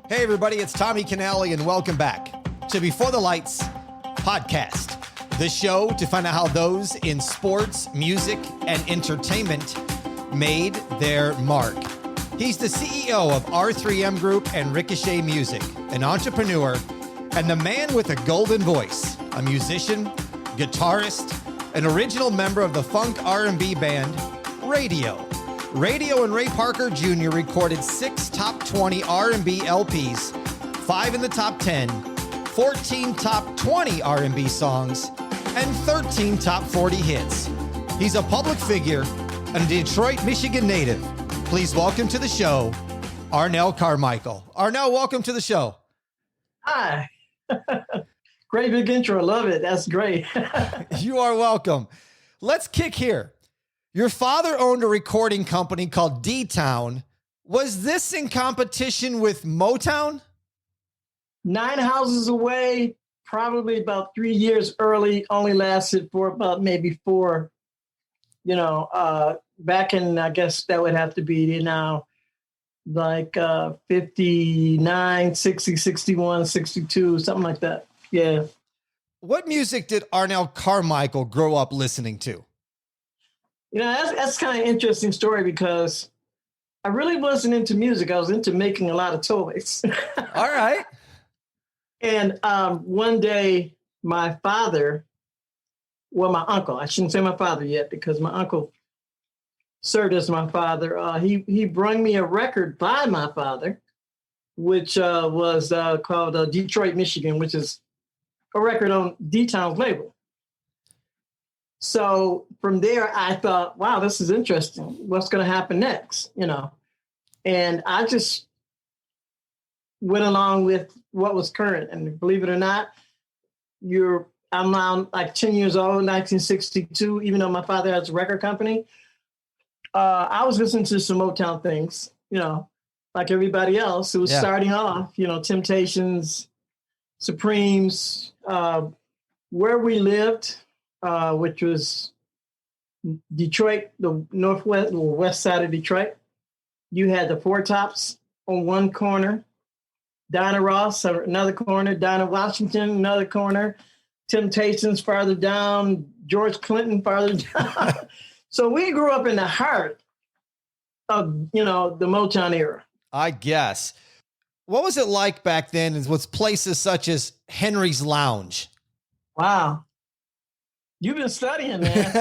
Hey everybody, it's Tommy Canale and welcome back to Before the Lights podcast, the show to find out how those in sports, music, and entertainment made their mark. He's the CEO of R3M Group and Ricochet Music, an entrepreneur, and the man with a golden voice, a musician, guitarist, an original member of the funk R&B band, Raydio. Raydio and Ray Parker Jr. recorded 6 top 20 R&B LPs, 5 in the top 10, 14 top 20 R&B songs, and 13 top 40 hits. He's a public figure and a Detroit, Michigan native. Please welcome to the show, Arnell Carmichael. Arnell, welcome to the show. Hi. Great big intro. Love it. That's great. You are welcome. Let's kick here. Your father owned a recording company called D-Town. Was this in competition with Motown? 9 houses away, probably about 3 years early, only lasted for about maybe 4, back in, I guess that would have to be now like 59, 60, 61, 62, something like that. Yeah. What music did Arnell Carmichael grow up listening to? That's kind of an interesting story because I really wasn't into music. I was into making a lot of toys. All right. And one day, my father, my uncle, I shouldn't say my father yet because my uncle served as my father. He brought me a record by my father, which was called Detroit, Michigan, which is a record on D-Town's label. So from there, I thought, wow, this is interesting. What's going to happen next? And I just went along with what was current. And believe it or not, I'm now like 10 years old, 1962, even though my father has a record company. I was listening to some Motown things, like everybody else. It was starting off, Temptations, Supremes, Where We Lived, which was Detroit, the northwest or west side of Detroit. You had the Four Tops on one corner, Dinah Ross another corner, Dinah Washington another corner, Temptations farther down, George Clinton farther down. So we grew up in the heart of the Motown era. I guess. What was it like back then with places such as Henry's Lounge? Wow. You've been studying, man.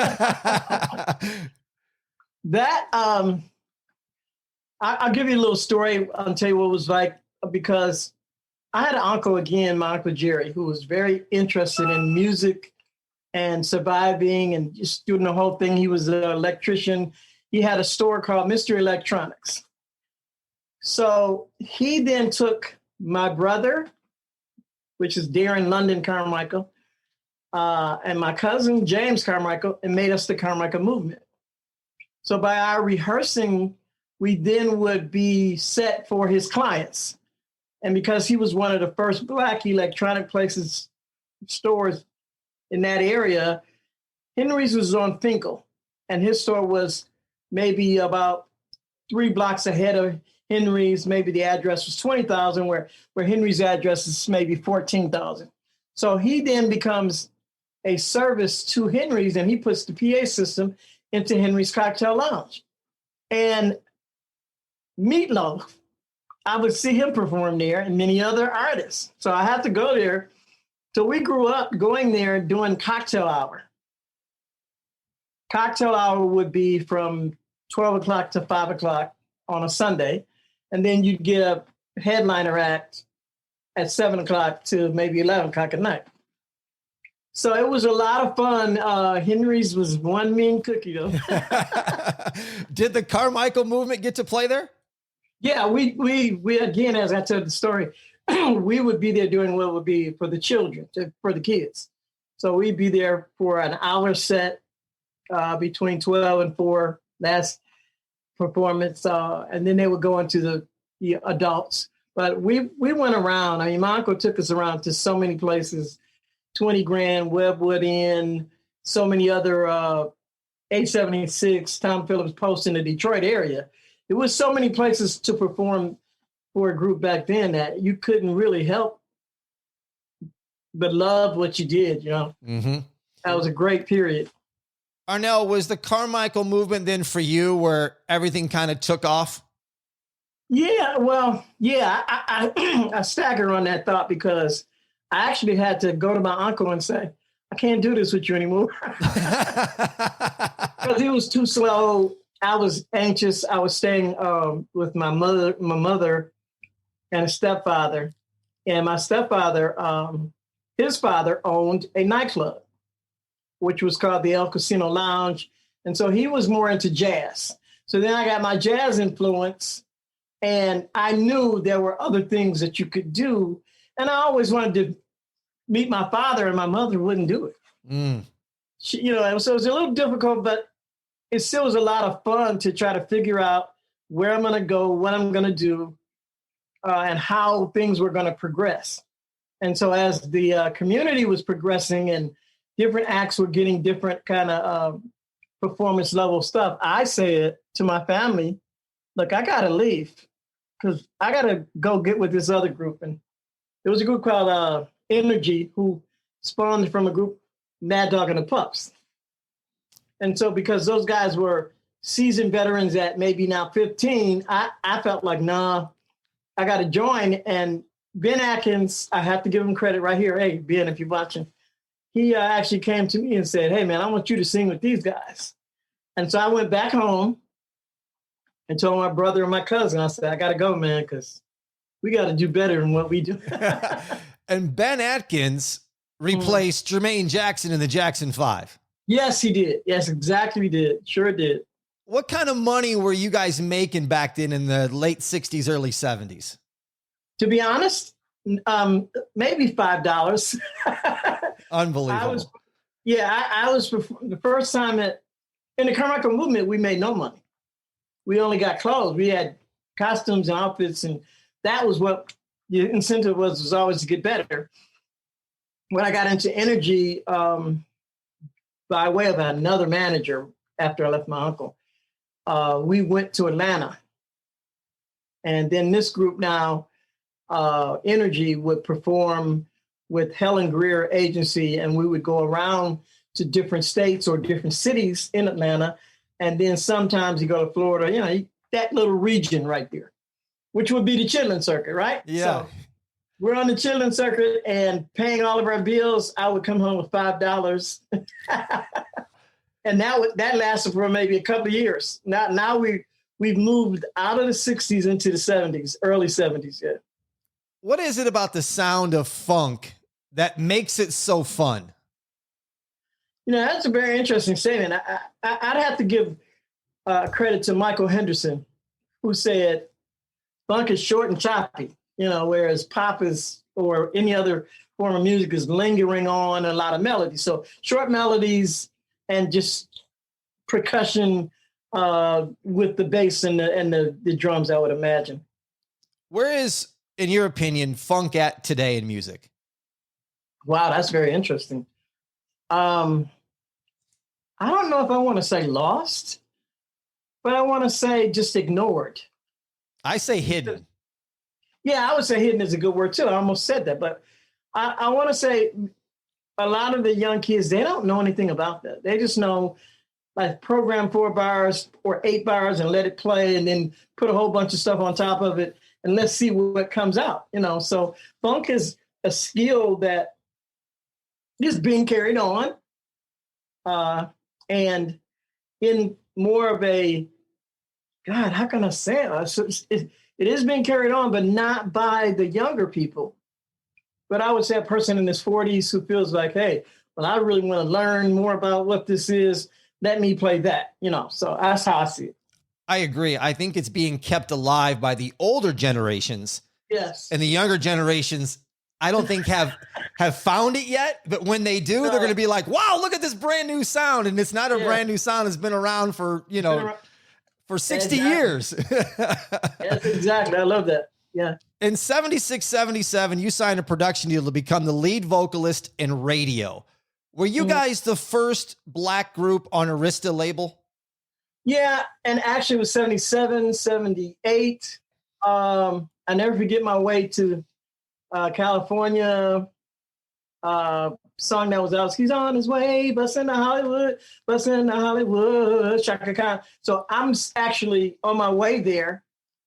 That, I'll give you a little story. I'll tell you what it was like, because I had an uncle again, my Uncle Jerry, who was very interested in music and surviving and just doing the whole thing. He was an electrician. He had a store called Mystery Electronics. So he then took my brother, which is Darren London Carmichael, and my cousin, James Carmichael, and made us the Carmichael Movement. So by our rehearsing, we then would be set for his clients. And because he was one of the first Black electronic stores in that area, Henry's was on Finkel, and his store was maybe about 3 blocks ahead of Henry's. Maybe the address was 20,000, where Henry's address is maybe 14,000. So he then becomes a service to Henry's, and he puts the PA system into Henry's Cocktail Lounge. And Meatloaf, I would see him perform there, and many other artists. So I had to go there. So we grew up going there and doing cocktail hour. Cocktail hour would be from 12 o'clock to 5 o'clock on a Sunday. And then you'd get a headliner act at 7 o'clock to maybe 11 o'clock at night. So it was a lot of fun. Henry's was one mean cookie, though. Did the Carmichael Movement get to play there? Yeah, we again, as I told the story, we would be there doing what would be for the children, for the kids. So we'd be there for an hour set between 12 and 4, last performance. And then they would go into the adults. But we went around. I mean, my uncle took us around to so many places, 20 Grand, Webwood Inn, so many other 876, Tom Phillips Post in the Detroit area. There was so many places to perform for a group back then that you couldn't really help but love what you did, you know. Mm-hmm. That was a great period. Arnell, was the Carmichael movement then for you where everything kind of took off? Yeah, well, yeah, I stagger on that thought because I actually had to go to my uncle and say, I can't do this with you anymore. Because he was too slow. I was anxious. I was staying with my mother and a stepfather. And my stepfather, his father owned a nightclub, which was called the El Casino Lounge. And so he was more into jazz. So then I got my jazz influence, and I knew there were other things that you could do. And I always wanted to meet my father, and my mother wouldn't do it. She, you know, so it was a little difficult, but it still was a lot of fun to try to figure out where I'm going to go, what I'm going to do, and how things were going to progress. And so as the community was progressing and different acts were getting different kind of performance level stuff, I said to my family, look, I got to leave because I got to go get with this other group. And there was a group called Energy who spawned from a group, Mad Dog and the Pups. And so because those guys were seasoned veterans at maybe now 15, I felt like, nah, I got to join. And Ben Atkins, I have to give him credit right here. Hey, Ben, if you're watching, he actually came to me and said, hey, man, I want you to sing with these guys. And so I went back home and told my brother and my cousin, I said, I got to go, man, because we got to do better than what we do. And Ben Atkins replaced Jermaine Jackson in the Jackson 5. Yes, he did. Yes, exactly. He did. Sure did. What kind of money were you guys making back then in the late 60s, early 70s? To be honest, maybe $5. Unbelievable. I was the first time in the Carmichael Movement, we made no money. We only got clothes. We had costumes and outfits, and that was what the incentive was always to get better. When I got into Energy, by way of another manager after I left my uncle, we went to Atlanta. And then this group now, Energy, would perform with Helen Greer Agency, and we would go around to different states or different cities in Atlanta. And then sometimes you go to Florida, you know, that little region right there, which would be the Chitlin Circuit, right? Yeah. So we're on the Chitlin Circuit and paying all of our bills. I would come home with $5. And that lasted for maybe a couple of years. Now we've moved out of the 60s into the 70s, early 70s. Yeah. What is it about the sound of funk that makes it so fun? You know, that's a very interesting statement. I'd have to give credit to Michael Henderson, who said funk is short and choppy, you know, whereas pop is, or any other form of music, is lingering on a lot of melodies. So short melodies and just percussion with the bass and the drums, I would imagine. Where is, in your opinion, funk at today in music? Wow, that's very interesting. I don't know if I want to say lost, but I want to say just ignored. I say hidden. Yeah, I would say hidden is a good word too. I almost said that, but I want to say a lot of the young kids, they don't know anything about that. They just know, like, program 4 bars or 8 bars and let it play, and then put a whole bunch of stuff on top of it, and let's see what comes out, you know? So funk is a skill that is being carried on, and in more of a, God, how can I say it? It is being carried on, but not by the younger people. But I would say a person in his 40s who feels like, hey, well, I really want to learn more about what this is. Let me play that, you know? So that's how I see it. I agree. I think it's being kept alive by the older generations. Yes. And the younger generations, I don't think have found it yet. But when they do, they're going to be like, wow, look at this brand new sound. And it's not a brand new sound. It's been around for, you know, for 60 years. Yes, exactly. I love that. Yeah. In 76, 77, you signed a production deal to become the lead vocalist in Raydio. Were you guys the first Black group on Arista label? Yeah, and actually it was 77, 78. I never forget my way to California. Song that was out. He's on his way, busting to Hollywood, Shaka Khan. So I'm actually on my way there,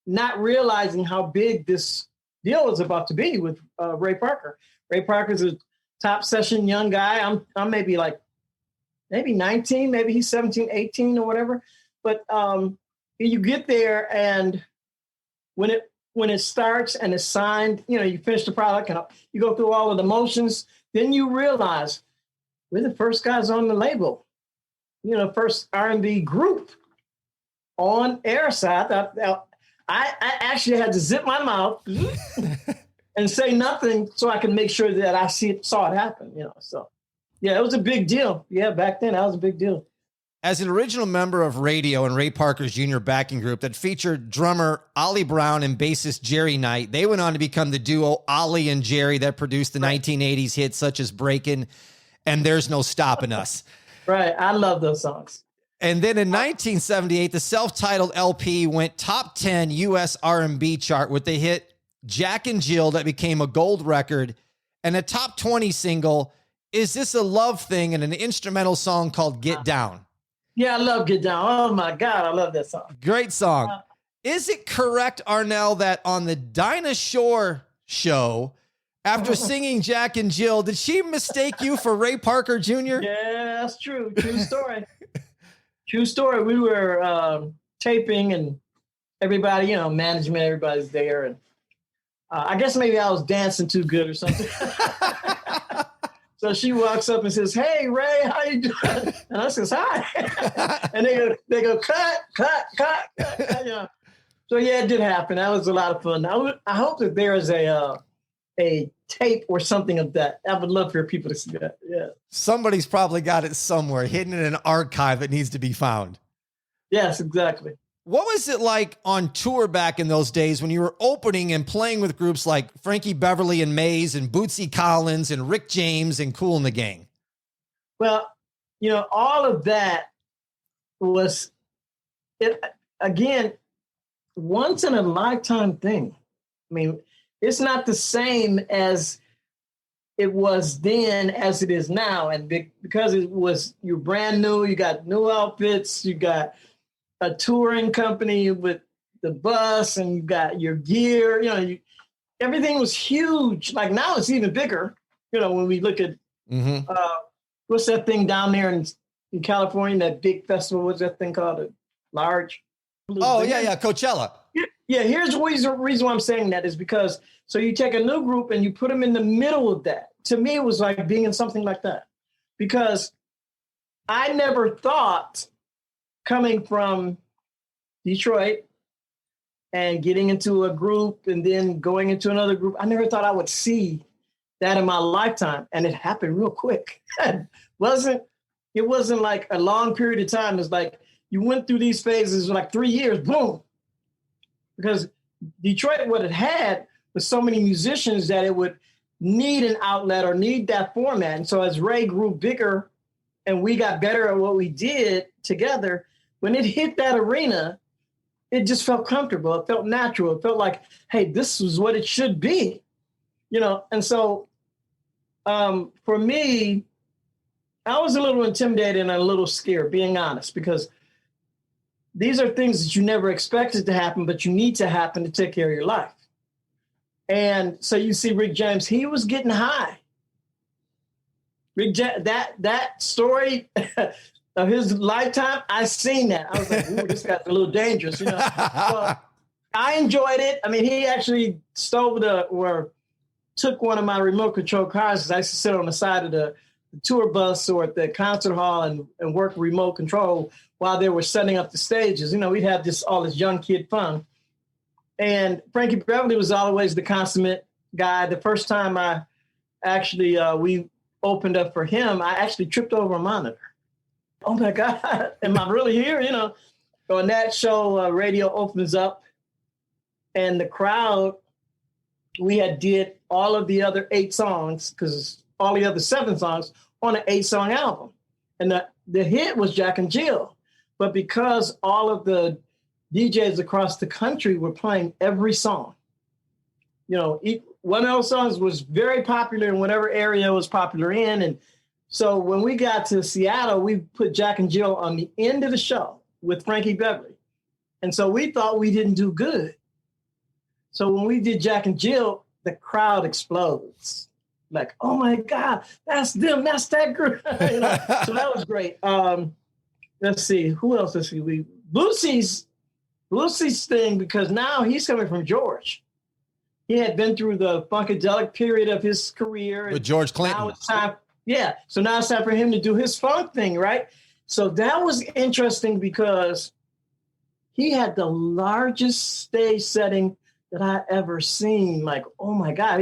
not realizing how big this deal was about to be with Ray Parker. Ray Parker's a top session young guy. I'm maybe 19, maybe he's 17, 18 or whatever. But you get there, and when it starts and it's signed, you finish the product and you go through all of the motions. Then you realize we're the first guys on the label, first R&B group on air side. I actually had to zip my mouth and say nothing so I could make sure that I saw it happen, So, yeah, it was a big deal. Yeah, back then, that was a big deal. As an original member of Raydio and Ray Parker Jr. backing group that featured drummer Ollie Brown and bassist Jerry Knight, they went on to become the duo Ollie and Jerry that produced the 1980s hits such as Breakin' and There's No Stopping Us. Right. I love those songs. And then in 1978, the self-titled LP went top 10 U.S. R&B chart with the hit Jack and Jill that became a gold record, and a top 20 single, Is This a Love Thing, and an instrumental song called Get Down. Yeah, I love Get Down. Oh, my God, I love that song. Great song. Is it correct, Arnell, that on the Dinah Shore Show, after singing Jack and Jill, did she mistake you for Ray Parker Jr.? Yeah, that's true. True story. True story. We were taping, and everybody, management, everybody's there. And I guess maybe I was dancing too good or something. So she walks up and says, "Hey, Ray, how you doing?" And I says, "Hi." And they go, cut. So yeah, it did happen. That was a lot of fun. I hope that there is a tape or something of that. I would love for people to see that. Yeah. Somebody's probably got it somewhere, hidden in an archive that needs to be found. Yes, exactly. What was it like on tour back in those days when you were opening and playing with groups like Frankie, Beverly and Mays and Bootzie Collins and Rick James and Kool and the Gang? Well, all of that was, again, once in a lifetime thing. I mean, it's not the same as it was then as it is now. And because you're brand new, you got new outfits, you got a touring company with the bus, and you got your gear, everything was huge. Like now it's even bigger, when we look at, what's that thing down there in California, that big festival, what's that thing called? A large. Oh, yeah, Coachella. Yeah, here's the reason why I'm saying that is because, so you take a new group and you put them in the middle of that. To me, it was like being in something like that. Because I never thought, coming from Detroit and getting into a group and then going into another group, I never thought I would see that in my lifetime. And it happened real quick. It wasn't like a long period of time. It's like you went through these phases like 3 years, boom. Because Detroit, what it had was so many musicians that it would need an outlet or need that format. And so as Ray grew bigger and we got better at what we did together, when it hit that arena, it just felt comfortable. It felt natural. It felt like, hey, this is what it should be, And so for me, I was a little intimidated and a little scared, being honest, because these are things that you never expected to happen, but you need to happen to take care of your life. And so you see Rick James, he was getting high. That story of his lifetime, I seen that. I was like, ooh, this guy's a little dangerous, So I enjoyed it. I mean, he actually took one of my remote control cars. I used to sit on the side of the tour bus or at the concert hall and work remote control while they were setting up the stages. We'd have all this young kid fun. And Frankie Beverly was always the consummate guy. The first time I actually, we opened up for him, I actually tripped over a monitor. Oh my God, am I really here? So on that show, Raydio opens up, and the crowd, we had did all of the other 8 songs, because all the other 7 songs on an 8-song album. And the hit was Jack and Jill. But because all of the DJs across the country were playing every song, one of those songs was very popular in whatever area it was popular in. And so when we got to Seattle, we put Jack and Jill on the end of the show with Frankie Beverly. And so we thought we didn't do good. So when we did Jack and Jill, the crowd explodes. Like, oh my God, that's them, that's that group. So that was great. Let's see, who else? Let's see, Bootsie's thing, because now he's coming from George. He had been through the funkadelic period of his career. With George Clinton. Now it's time, so now it's time for him to do his funk thing, right? So that was interesting because he had the largest stage setting that I ever seen. Like, oh my God,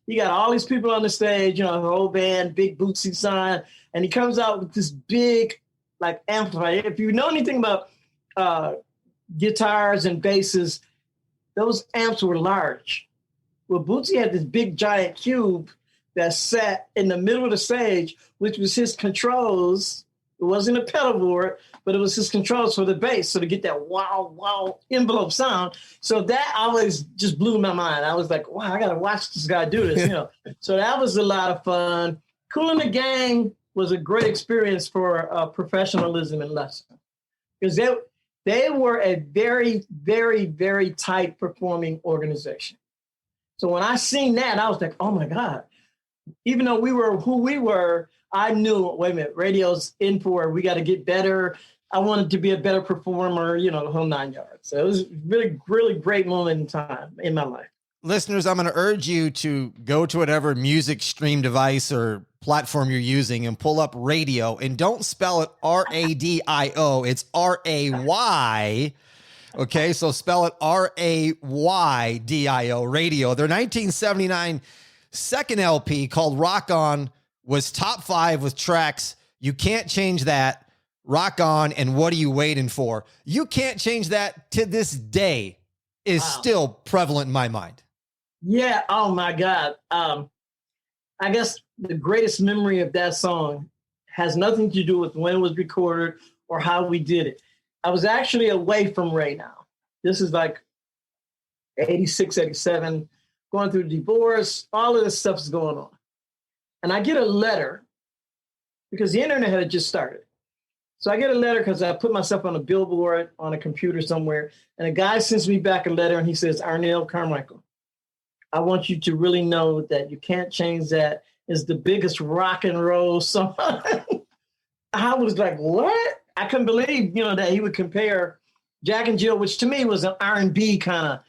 he got all these people on the stage, the whole band, big Bootzie sign, and he comes out with this big, like, amplifier. If you know anything about guitars and basses, those amps were large. Well, Bootzie had this big giant cube that sat in the middle of the stage, which was his controls. It wasn't a pedal board, but it was his controls for the bass. So to get that wow, wow envelope sound. So that always just blew my mind. I was like, wow, I got to watch this guy do this. So that was a lot of fun. Kool and the Gang was a great experience for professionalism and lesson, because they were a very, very, very tight performing organization. So when I seen that, I was like, oh my God. Even though we were who we were, I knew, wait a minute, radio's in for, we got to get better. I wanted to be a better performer, the whole 9 yards. So it was really, really great moment in time in my life. Listeners, I'm going to urge you to go to whatever music stream device or platform you're using and pull up Raydio, and don't spell it R-A-D-I-O. It's R-A-Y. Okay, so spell it R-A-Y-D-I-O, Raydio. Their 1979 second LP called Rock On was top 5 with tracks You Can't Change That, Rock On, and What Are You Waiting For? You Can't Change That to this day is still prevalent in my mind. Yeah, oh my God. I guess the greatest memory of that song has nothing to do with when it was recorded or how we did it. I was actually away from Ray now. This is like 86, 87, going through divorce, all of this stuff is going on. And I get a letter because the internet had just started. So I get a letter because I put myself on a billboard on a computer somewhere. And a guy sends me back a letter and he says, Arnell, Carmichael, I want you to really know that You Can't Change That is the biggest rock and roll song. I was like, what? I couldn't believe, that he would compare Jack and Jill, which to me was an R&B kind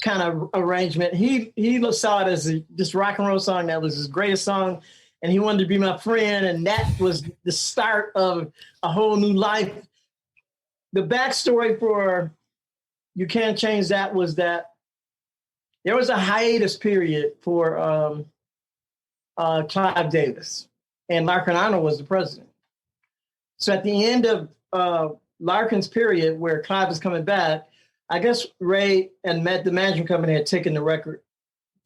of arrangement. He saw it as this rock and roll song that was his greatest song, and he wanted to be my friend, and that was the start of a whole new life. The backstory for You Can't Change That was that there was a hiatus period for Clive Davis, and Larkin Arnold was the president. So at the end of Larkin's period, where Clive was coming back, I guess Ray and the management company had taken the record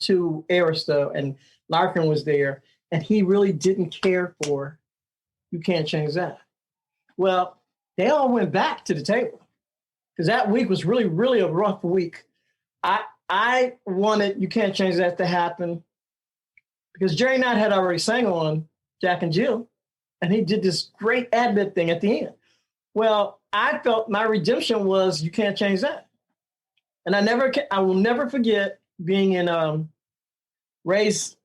to Arista, and Larkin was there, and he really didn't care for You Can't Change That. Well, they all went back to the table because that week was really, really a rough week. I wanted You Can't Change That to happen because Jerry Knight had already sang on Jack and Jill, and he did this great ad-lib thing at the end. Well, I felt my redemption was You Can't Change That. And I will never forget being in Ray's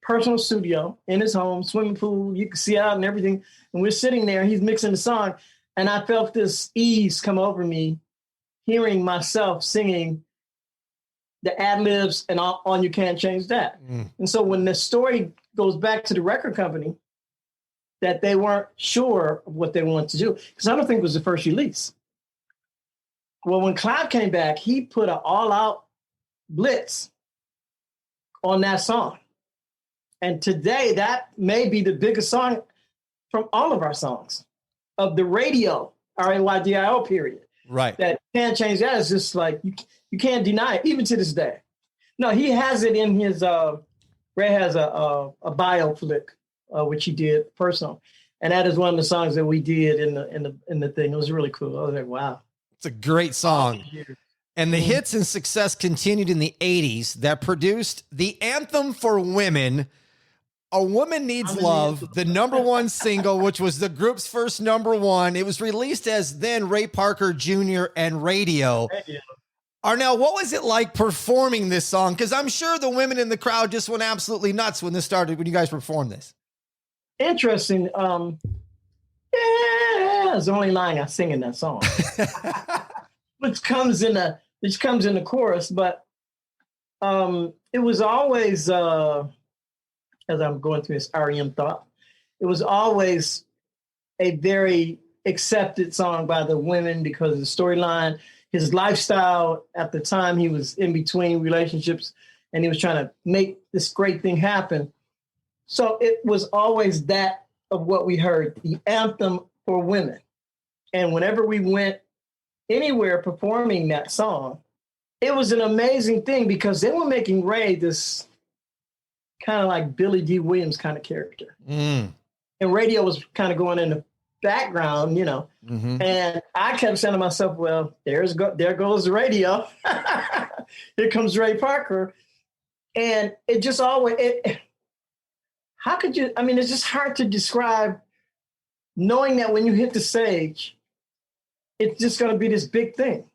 personal studio in his home, swimming pool, you can see out and everything. And we're sitting there, he's mixing the song. And I felt this ease come over me, hearing myself singing the ad-libs and on You Can't Change That. And so when the story goes back to the record company, that they weren't sure of what they wanted to do, because I don't think it was the first release. Well, when Clive came back, he put an all-out blitz on that song. And today, that may be the biggest song from all of our songs of the Raydio, R-A-Y-D-I-O period. Right. That Can't Change That is just like, you can't deny it, even to this day. No, he has it in his, Ray has a bio flick, which he did personal. And that is one of the songs that we did in the thing. It was really cool. I was like, wow. It's a great song. And the hits and success continued in the 80s that produced the anthem for women, A Woman Needs Love, the #1 single, which was the group's first #1. It was released as then Ray Parker Jr. and Raydio. Arnell, what was it like performing this song? Because I'm sure the women in the crowd just went absolutely nuts when this started, when you guys performed this. Interesting. Yeah, it's the only line I sing in that song. which comes in the chorus, but it was always as I'm going through this REM thought, it was always a very accepted song by the women because of the storyline, his lifestyle at the time. He was in between relationships and he was trying to make this great thing happen. So it was always that of what we heard, the anthem for women. And whenever we went anywhere performing that song, it was an amazing thing because they were making Ray this kind of like Billy D. Williams kind of character. And Raydio was kind of going in the background, you know. And I kept saying to myself, well, there goes the Raydio. Here comes Ray Parker. And it just always, how could you, I mean, it's just hard to describe knowing that when you hit the stage, it's just going to be this big thing.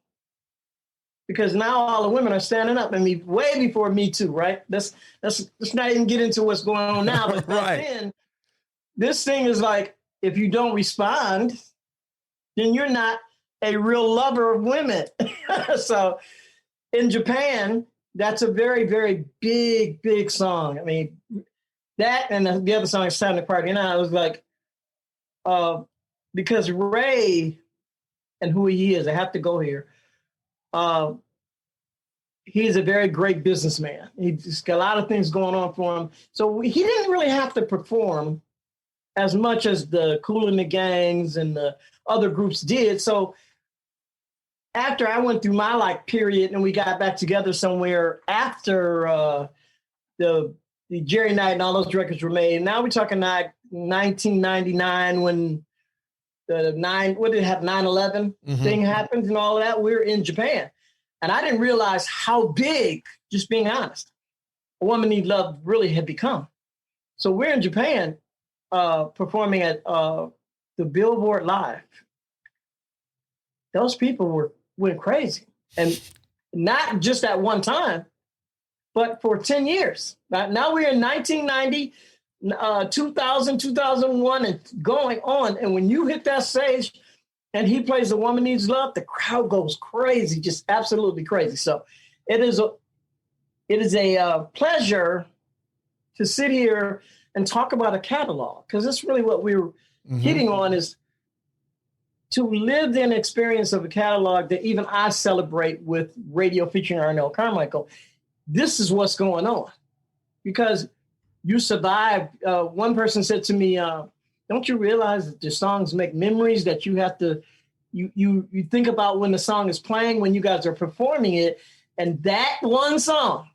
Because now all the women are standing up. I mean, way before Me Too, right? Let's not even get into what's going on now. But back then, this thing is like, if you don't respond, then you're not a real lover of women. So in Japan, that's a very, very big, big song. I mean, that and the other song is Time to Party. And I was like, because Ray and who he is, I have to go here. He's a very great businessman. He's got a lot of things going on for him. So he didn't really have to perform as much as the Kool and the Gangs and the other groups did. So after I went through my period and we got back together somewhere after the Jerry Night and all those records were made. Now we're talking 1999 when the 9/11 thing happened and all that. We're in Japan. And I didn't realize how big, just being honest, A Woman Needs Love really had become. So we're in Japan performing at the Billboard Live. Those people went crazy. And not just at one time, but for 10 years. Now we're in 1990, 2000, 2001, and going on. And when you hit that stage and he plays A Woman Needs Love, the crowd goes crazy, just absolutely crazy. So it is a pleasure to sit here and talk about a catalog, because that's really what we're hitting on, is to live the experience of a catalog that even I celebrate with Raydio featuring Arnell Carmichael. This is what's going on, because you survived. One person said to me, don't you realize that your songs make memories that you have to, you think about when the song is playing, when you guys are performing it, and that one song,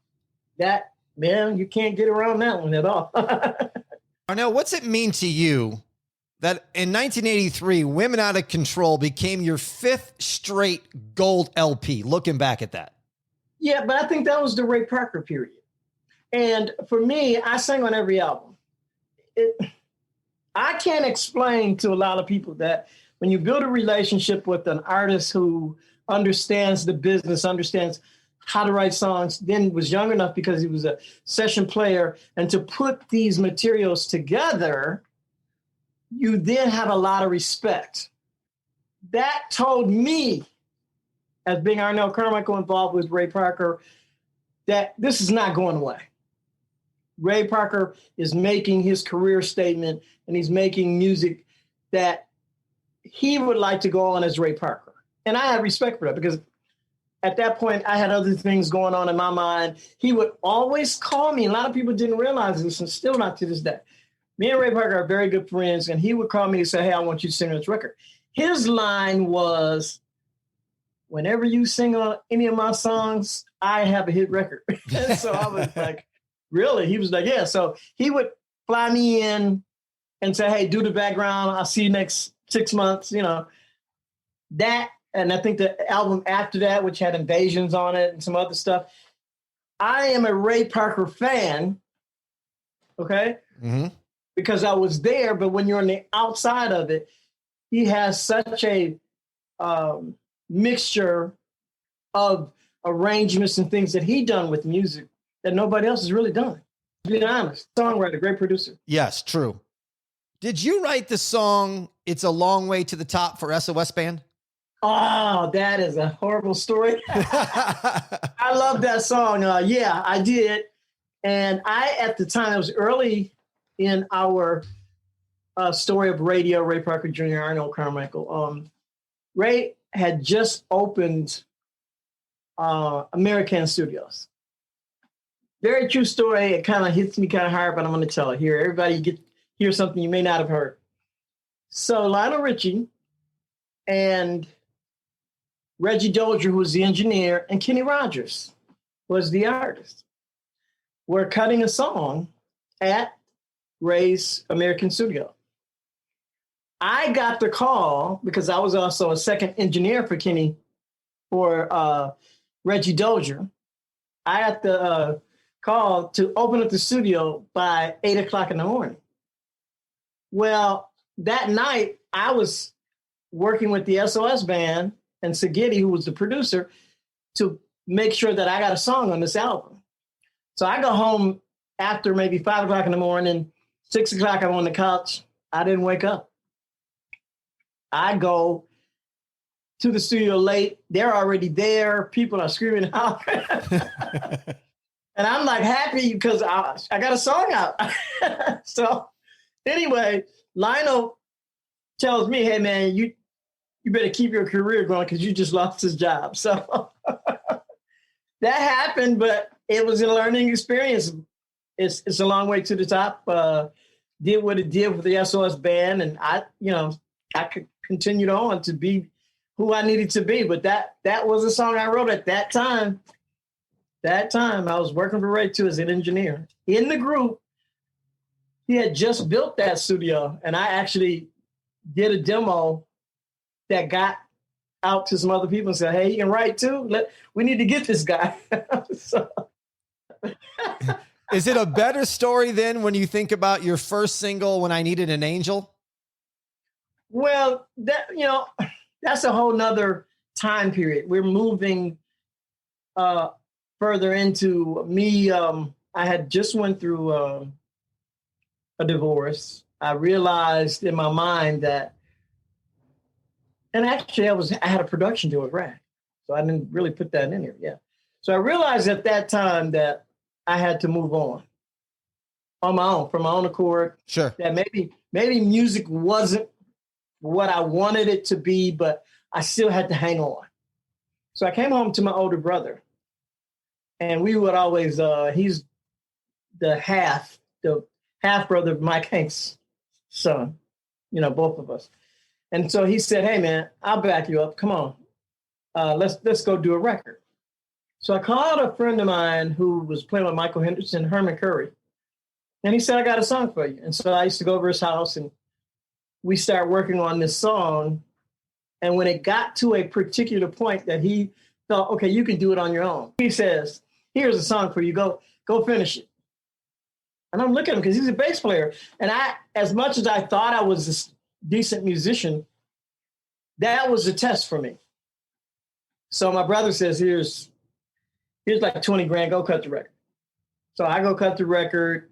that, man, you can't get around that one at all. Arnell, what's it mean to you that in 1983, Women Out of Control became your 5th straight gold LP, looking back at that? Yeah, but I think that was the Ray Parker period. And for me, I sang on every album. I can't explain to a lot of people that when you build a relationship with an artist who understands the business, understands how to write songs, then was young enough because he was a session player, and to put these materials together, you then have a lot of respect. That told me, as being Arnell Carmichael involved with Ray Parker, that this is not going away. Ray Parker is making his career statement, and he's making music that he would like to go on as Ray Parker. And I have respect for that, because at that point, I had other things going on in my mind. He would always call me. A lot of people didn't realize this, and still not to this day. Me and Ray Parker are very good friends, and he would call me and say, hey, I want you to sing on this record. His line was, whenever you sing on any of my songs, I have a hit record. So I was like, really? He was like, yeah. So he would fly me in and say, hey, do the background. I'll see you next 6 months. You know, that and I think the album after that, which had Invasions on it and some other stuff. I am a Ray Parker fan, okay? Mm-hmm. Because I was there, but when you're on the outside of it, he has such a mixture of arrangements and things that he done with music that nobody else has really done. To be honest, songwriter, great producer. Yes, true. Did you write the song "It's a Long Way to the Top" for SOS Band? Oh, that is a horrible story. I love that song. Yeah, I did. And at the time, it was early in our story of Raydio Ray Parker Jr., Arnell, Carmichael. Ray had just opened American Studios. Very true story. It kind of hits me kind of hard, but I'm going to tell it here. Everybody hear something you may not have heard. So Lionel Richie and Reggie Dozier, who was the engineer, and Kenny Rogers was the artist, were cutting a song at Ray's American Studio. I got the call because I was also a second engineer for Kenny, for Reggie Dozier. I got the call to open up the studio by 8:00 in the morning. Well, that night I was working with the SOS Band and Sagiti, who was the producer, to make sure that I got a song on this album. So I go home after maybe 5:00 in the morning, 6:00 I'm on the couch. I didn't wake up. I go to the studio late. They're already there. People are screaming out. And I'm like happy because I got a song out. So anyway, Lionel tells me, hey man, you better keep your career going because you just lost his job. So that happened, but it was a learning experience. It's a long way to the top. Did what it did with the SOS Band, and I could continued on to be who I needed to be. But that was a song I wrote at that time. That time I was working for Ray too as an engineer in the group. He had just built that studio, and I actually did a demo that got out to some other people and said, hey, he can write too. We need to get this guy. So. Is it a better story then when you think about your first single, When I Needed an Angel? Well, that's a whole nother time period. We're moving further into me. I had just went through a divorce. I realized in my mind that, and actually I had a production deal with Rack, so I didn't really put that in here. Yeah. So I realized at that time that I had to move on my own, from my own accord. Sure. That maybe music wasn't what I wanted it to be, but I still had to hang on. So I came home to my older brother, and we would always, he's the half brother of Mike Hanks' son, both of us. And so he said, hey man, I'll back you up. Come on. Let's go do a record. So I called a friend of mine who was playing with Michael Henderson, Herman Curry. And he said, I got a song for you. And so I used to go over his house and we started working on this song. And when it got to a particular point that he thought, okay, you can do it on your own. He says, here's a song for you. Go finish it. And I'm looking at him because he's a bass player. And as much as I thought I was a decent musician, that was a test for me. So my brother says, here's like 20 grand, go cut the record. So I go cut the record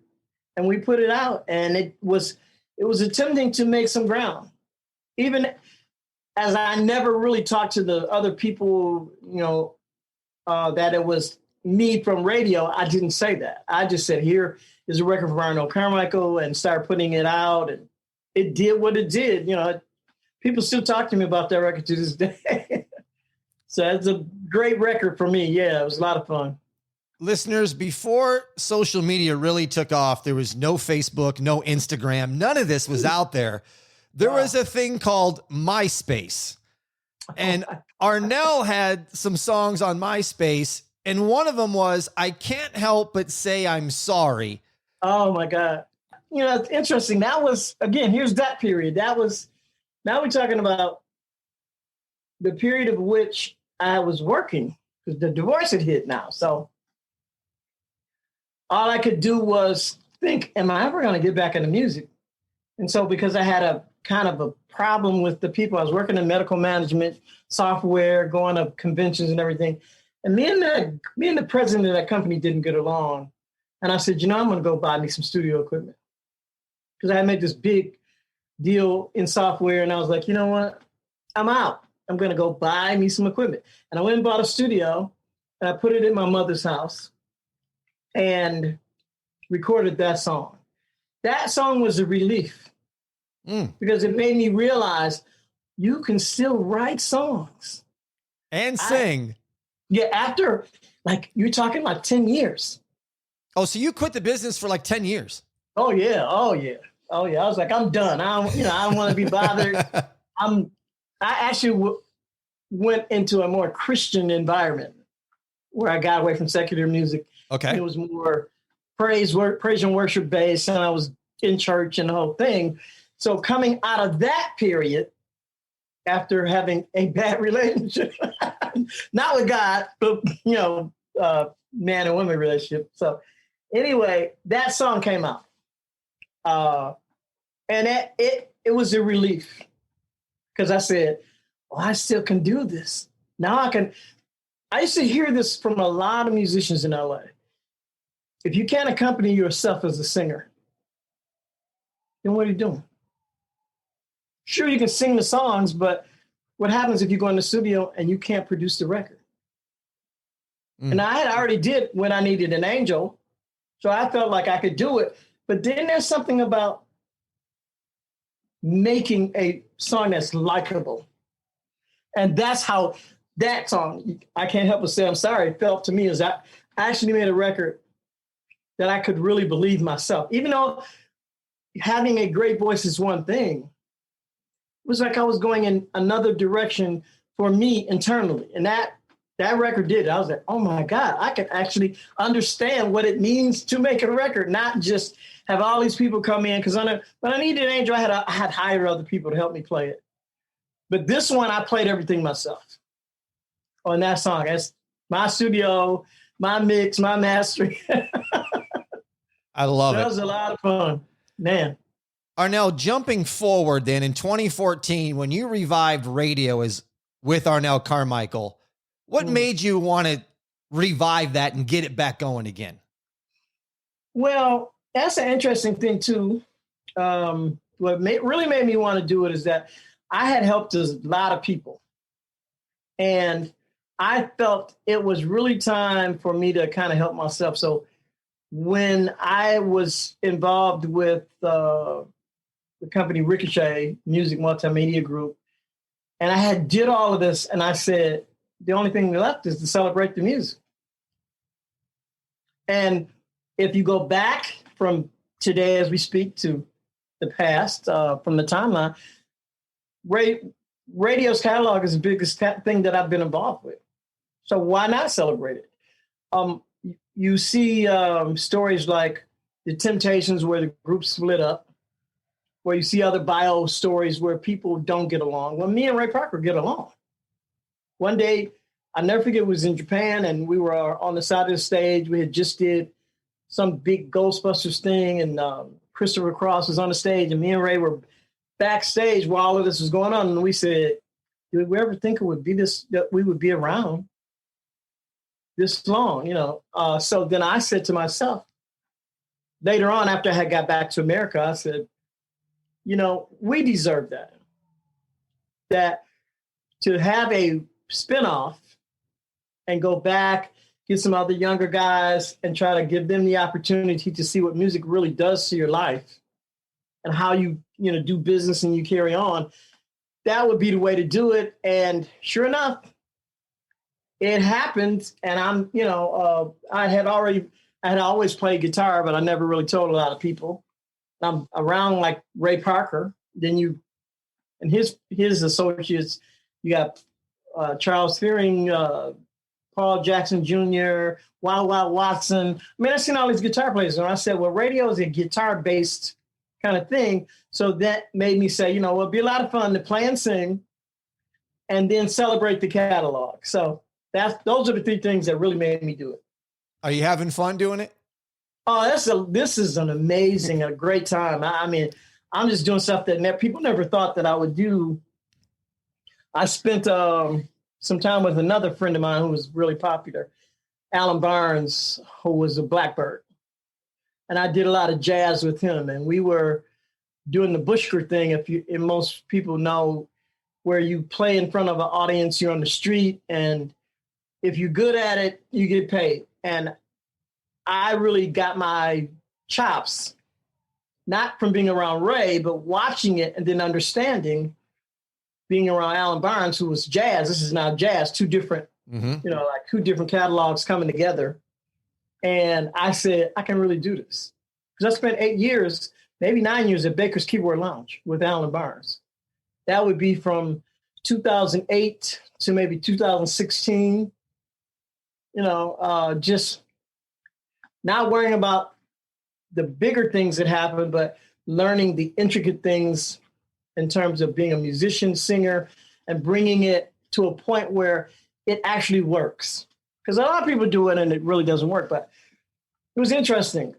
and we put it out, and it was attempting to make some ground. Even as I never really talked to the other people, that it was me from Raydio, I didn't say that. I just said, here is a record from Arnell Carmichael, and started putting it out, and it did what it did. People still talk to me about that record to this day. So it's a great record for me. Yeah, it was a lot of fun. Listeners, before social media really took off, there was no Facebook, no Instagram. None of this was out there. There was a thing called MySpace. And Arnell had some songs on MySpace, and one of them was, I Can't Help But Say I'm Sorry. Oh, my God. It's interesting. That was, again, here's that period. Now we're talking about the period of which I was working, because the divorce had hit now. So all I could do was think, am I ever going to get back into music? And so because I had a kind of a problem with the people, I was working in medical management, software, going to conventions and everything. And me and the president of that company didn't get along. And I said, I'm going to go buy me some studio equipment. Because I had made this big deal in software. And I was like, you know what? I'm out. I'm going to go buy me some equipment. And I went and bought a studio. And I put it in my mother's house and recorded that song. That song was a relief because it made me realize you can still write songs. And sing. After, like, you're talking like 10 years. Oh, so you quit the business for like 10 years. Oh yeah. I was like, I'm done. I don't want to be bothered. I actually went into a more Christian environment where I got away from secular music. Okay. It was more praise and worship based, and I was in church and the whole thing. So coming out of that period, after having a bad relationship, not with God, but man and woman relationship. So anyway, that song came out. And it was a relief because I said, I still can do this. Now I can. I used to hear this from a lot of musicians in LA. If you can't accompany yourself as a singer, then what are you doing? Sure, you can sing the songs, but what happens if you go in the studio and you can't produce the record? And I had already did When I Needed an Angel, so I felt like I could do it. But then there's something about making a song that's likable. And that's how that song, I Can't Help But Say I'm Sorry, felt to me as I actually made a record that I could really believe myself. Even though having a great voice is one thing, it was like I was going in another direction for me internally. And that record did it. I was like, oh my God, I can actually understand what it means to make a record, not just have all these people come in. Because when I Needed an Angel, I had hired other people to help me play it. But this one, I played everything myself on that song. That's my studio, my mix, my mastering. I love it. That was a lot of fun, man. Arnell, jumping forward then in 2014, when you revived Raydio as with Arnell Carmichael, what made you want to revive that and get it back going again? Well, that's an interesting thing too. What really made me want to do it is that I had helped a lot of people. And I felt it was really time for me to kind of help myself. So when I was involved with the company Ricochet, Music Multimedia Group, and I had did all of this, and I said, the only thing left is to celebrate the music. And if you go back from today as we speak to the past, from the timeline, Raydio's catalog is the biggest thing that I've been involved with. So why not celebrate it? You see stories like The Temptations where the group split up, where you see other bio stories where people don't get along. Well, me and Ray Parker get along. One day, I'll never forget, it was in Japan, and we were on the side of the stage. We had just did some big Ghostbusters thing, and Christopher Cross was on the stage, and me and Ray were backstage while all of this was going on. And we said, did we ever think it would be this, that we would be around this long, So then I said to myself, later on, after I had got back to America, I said, we deserve that. That to have a spinoff and go back, get some other younger guys and try to give them the opportunity to see what music really does to your life and how you do business and you carry on. That would be the way to do it. And sure enough, it happened. And I had always played guitar, but I never really told a lot of people. I'm around like Ray Parker. Then and his associates, you got Charles Fearing, Paul Jackson Jr., Wow Watson. I mean, I've seen all these guitar players. And I said, well, Raydio is a guitar-based kind of thing. So that made me say, it'd be a lot of fun to play and sing and then celebrate the catalog. So those are the three things that really made me do it. Are you having fun doing it? Oh, this is an amazing, a great time. I mean, I'm just doing stuff that people never thought that I would do. I spent some time with another friend of mine who was really popular, Alan Barnes, who was a Blackbird. And I did a lot of jazz with him. And we were doing the Bushker thing, if most people know, where you play in front of an audience, you're on the street, and if you're good at it, you get paid. And I really got my chops, not from being around Ray, but watching it and then understanding, being around Alan Barnes, who was jazz. This is now jazz, two different, like two different catalogs coming together. And I said, I can really do this. Because I spent 8 years, maybe 9 years at Baker's Keyboard Lounge with Alan Barnes. That would be from 2008 to maybe 2016. Just not worrying about the bigger things that happen, but learning the intricate things in terms of being a musician, singer, and bringing it to a point where it actually works. Because a lot of people do it and it really doesn't work. But it was interesting,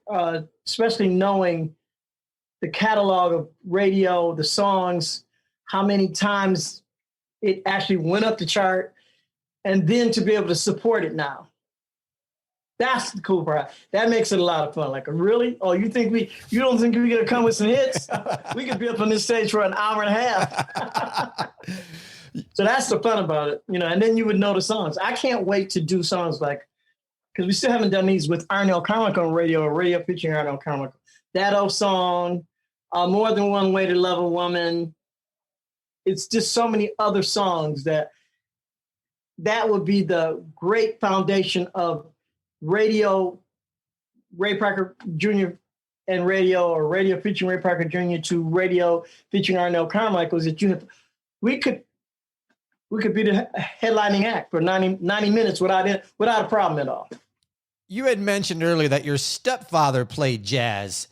especially knowing the catalog of Raydio, the songs, how many times it actually went up the chart, and then to be able to support it now. That's the cool part. That makes it a lot of fun. Like, really? Oh, you don't think we're going to come with some hits? We could be up on this stage for an hour and a half. So that's the fun about it, and then you would know the songs. I can't wait to do songs because we still haven't done these with Arnell Carmichael on Raydio featuring Arnell Carmichael. That old song, More Than One Way to Love a Woman. It's just so many other songs that would be the great foundation of Raydio Ray Parker Jr. and Raydio, or Raydio featuring Ray Parker Jr. to Raydio featuring Arnell Carmichael, is that we could be the headlining act for 90 minutes without a problem at all. You had mentioned earlier that your stepfather played jazz.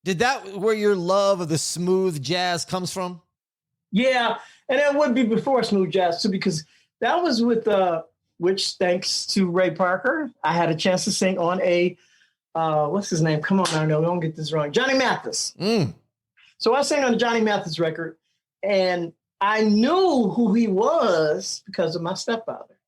Did that where your love of the smooth jazz comes from? Yeah, and that would be before smooth jazz too, because that was with which, thanks to Ray Parker, I had a chance to sing on a what's his name? Come on, I know, don't get this wrong. Johnny Mathis. So I sang on the Johnny Mathis record, and I knew who he was because of my stepfather.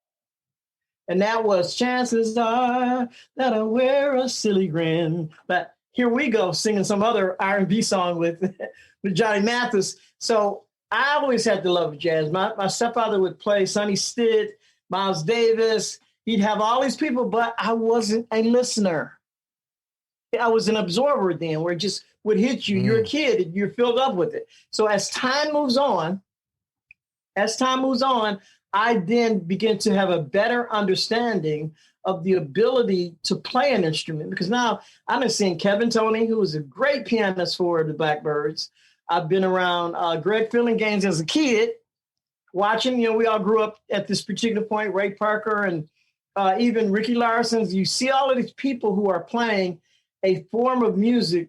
And that was Chances Are That I Wear a Silly Grin. But here we go, singing some other R&B song with Johnny Mathis. So I always had the love of jazz. My stepfather would play Sonny Stitt, Miles Davis. He'd have all these people, but I wasn't a listener. I was an absorber then, where it just would hit you. You're a kid, you're filled up with it. So as time moves on, I then begin to have a better understanding of the ability to play an instrument. Because now I've been seeing Kevin Toney, who was a great pianist for the Blackbirds. I've been around Greg Fillinganes as a kid, watching, we all grew up at this particular point, Ray Parker and even Ricky Larson's. You see all of these people who are playing a form of music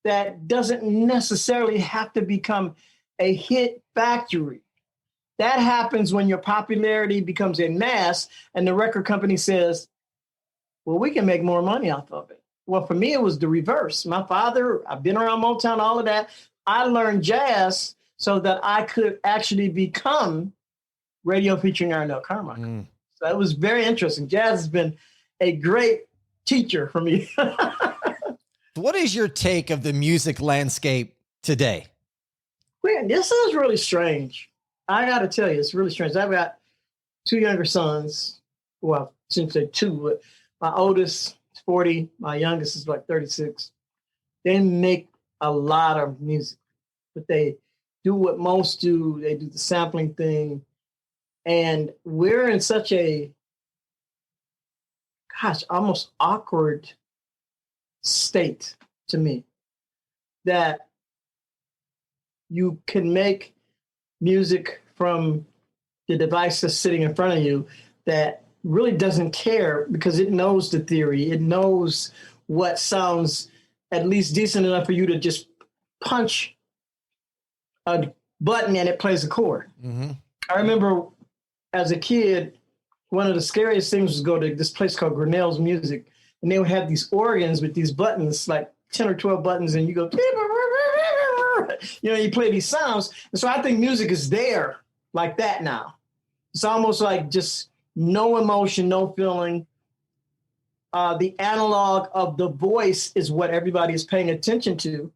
that doesn't necessarily have to become a hit factory. That happens when your popularity becomes a mass and the record company says, well, we can make more money off of it. Well, for me, it was the reverse. My father, I've been around Motown, all of that. I learned jazz so that I could actually become Raydio featuring Arnell Carmichael. So it was very interesting. Jazz has been a great teacher for me. What is your take of the music landscape today? Man, this is really strange. I got to tell you, it's really strange. I've got two younger sons. Well, I shouldn't say two, but my oldest is 40. My youngest is like 36. They make a lot of music, but they do what most do. They do the sampling thing. And we're in such a, almost awkward state to me that you can make music from the device that's sitting in front of you that really doesn't care because it knows the theory. It knows what sounds at least decent enough for you to just punch a button and it plays a chord. I remember as a kid, one of the scariest things was go to this place called Grinnell's Music, and they would have these organs with these buttons, like 10 or 12 buttons, and you go, you play these sounds. And so I think music is there like that now. It's almost like just no emotion, no feeling. The analog of the voice is what everybody is paying attention to,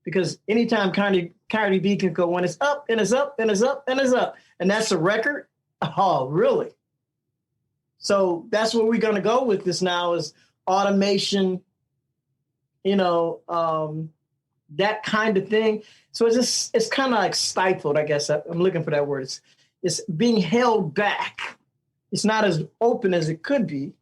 because anytime Cardi B can go, when it's up and it's up and it's up and it's up, and that's a record. Oh, really? So that's where we're going to go with this now is automation, that kind of thing. So it's kind of like stifled, I guess. I'm looking for that word. It's being held back. It's not as open as it could be,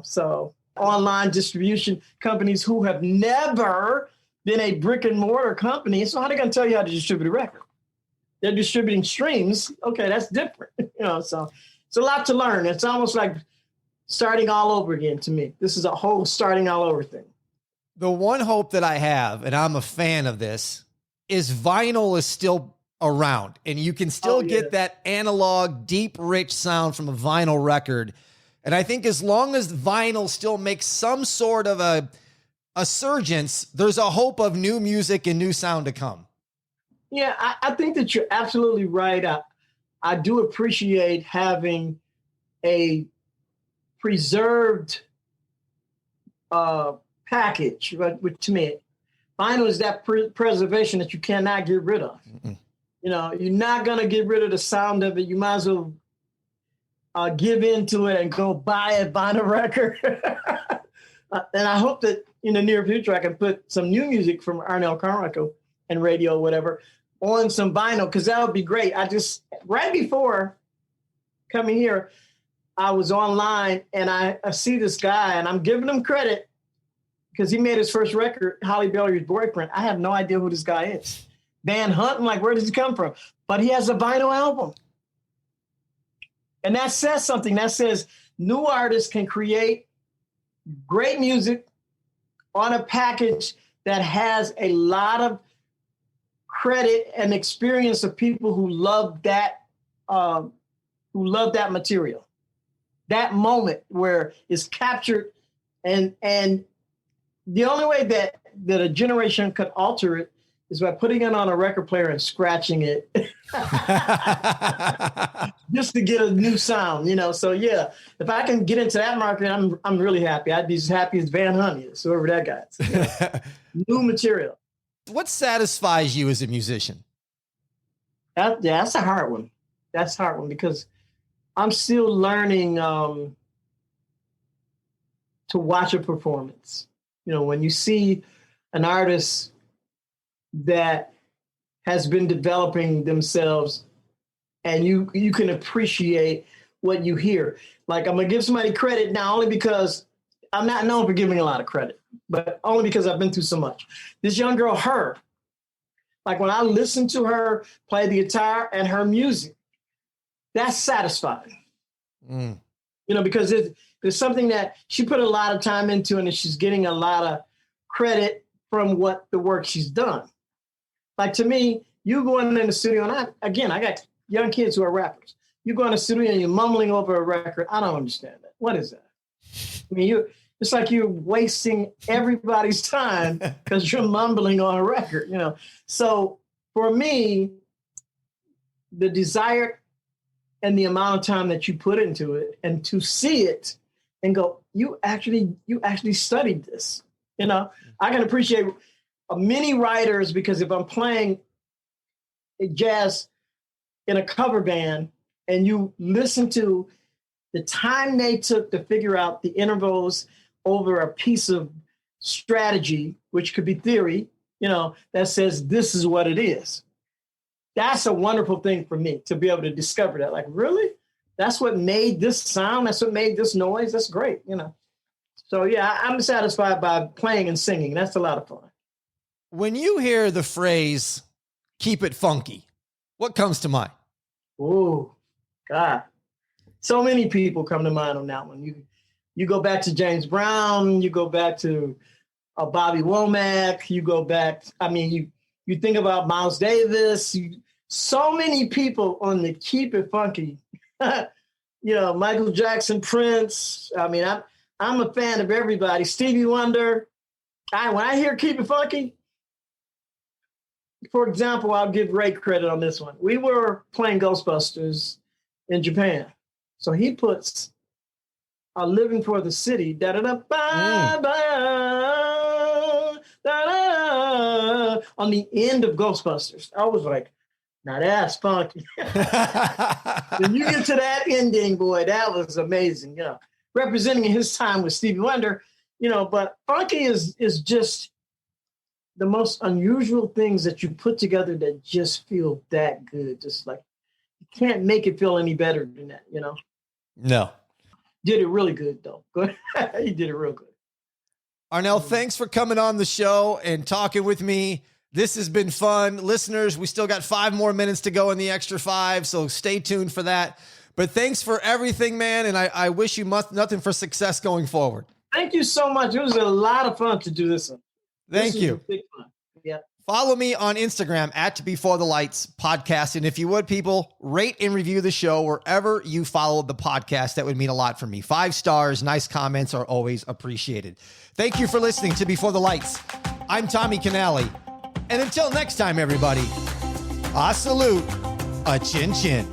so online distribution companies who have never been a brick and mortar company. So how are they going to tell you how to distribute a record? They're distributing streams. Okay, that's different, so it's a lot to learn. It's almost like starting all over again to me. This is a whole starting all over thing. The one hope that I have, and I'm a fan of this, is vinyl is still around and you can still get that analog, deep, rich sound from a vinyl record. And I think as long as vinyl still makes some sort of a surgence, there's a hope of new music and new sound to come. Yeah, I think that you're absolutely right. I do appreciate having a preserved package, but to me, vinyl is that preservation that you cannot get rid of. Mm-mm. You're not going to get rid of the sound of it. You might as well give into it and go buy a vinyl record. And I hope that in the near future, I can put some new music from Arnell, Carmichael, and Raydio, whatever, on some vinyl, because that would be great. Right before coming here, I was online and I see this guy and I'm giving him credit because he made his first record, Holly Berry's Boyfriend. I have no idea who this guy is. Van Hunt, I'm like, where does he come from? But he has a vinyl album. And that says something. That says new artists can create great music on a package that has a lot of credit and experience of people who love that material. That moment where it's captured, and the only way that a generation could alter it is by putting it on a record player and scratching it just to get a new sound, So yeah, if I can get into that market, I'm really happy. I'd be as happy as Van Hunt is, whoever that guy is. New material. What satisfies you as a musician? That's a hard one. That's a hard one because I'm still learning to watch a performance. When you see an artist that has been developing themselves and you can appreciate what you hear. Like, I'm going to give somebody credit now only because I'm not known for giving a lot of credit, but only because I've been through so much. This young girl, her, like when I listen to her play the guitar and her music, that's satisfying. Because there's something that she put a lot of time into and she's getting a lot of credit from what the work she's done. Like to me, you going in the studio, and I got young kids who are rappers. You go in the studio and you're mumbling over a record. I don't understand that. What is that? I mean, it's like you're wasting everybody's time because you're mumbling on a record, So for me, the desire and the amount of time that you put into it and to see it and go, you actually studied this. I can appreciate many writers because if I'm playing jazz in a cover band and you listen to the time they took to figure out the intervals over a piece of strategy, which could be theory, that says this is what it is. That's a wonderful thing for me to be able to discover that. Like, really? That's what made this sound? That's what made this noise? That's great, So yeah, I'm satisfied by playing and singing. That's a lot of fun. When you hear the phrase, keep it funky, what comes to mind? Oh, God. So many people come to mind on that one. You go back to James Brown, you go back to Bobby Womack, you go back, you think about Miles Davis, so many people on the Keep It Funky. You know, Michael Jackson, Prince. I mean, I'm a fan of everybody. Stevie Wonder. When I hear Keep It Funky, for example, I'll give Ray credit on this one. We were playing Ghostbusters in Japan. So he puts Living for the City, on the end of Ghostbusters. I was like, now that's funky. When you get to that ending, boy, that was amazing. You know, representing his time with Stevie Wonder, you know, but funky is just the most unusual things that you put together that just feel that good. Just like, you can't make it feel any better than that, you know? No. Did it really good, though. Good. He did it real good. Arnell, thanks for coming on the show and talking with me. This has been fun. Listeners, we still got 5 more minutes to go in the extra 5, so stay tuned for that. But thanks for everything, man, and I wish you nothing for success going forward. Thank you so much. It was a lot of fun to do this one. Thank you. Big fun. Yeah. Follow me on Instagram at Before the Lights Podcast. And if you would, people, rate and review the show wherever you follow the podcast. That would mean a lot for me. 5 stars, nice comments are always appreciated. Thank you for listening to Before the Lights. I'm Tommy Canale. And until next time, everybody, I salute a chin chin.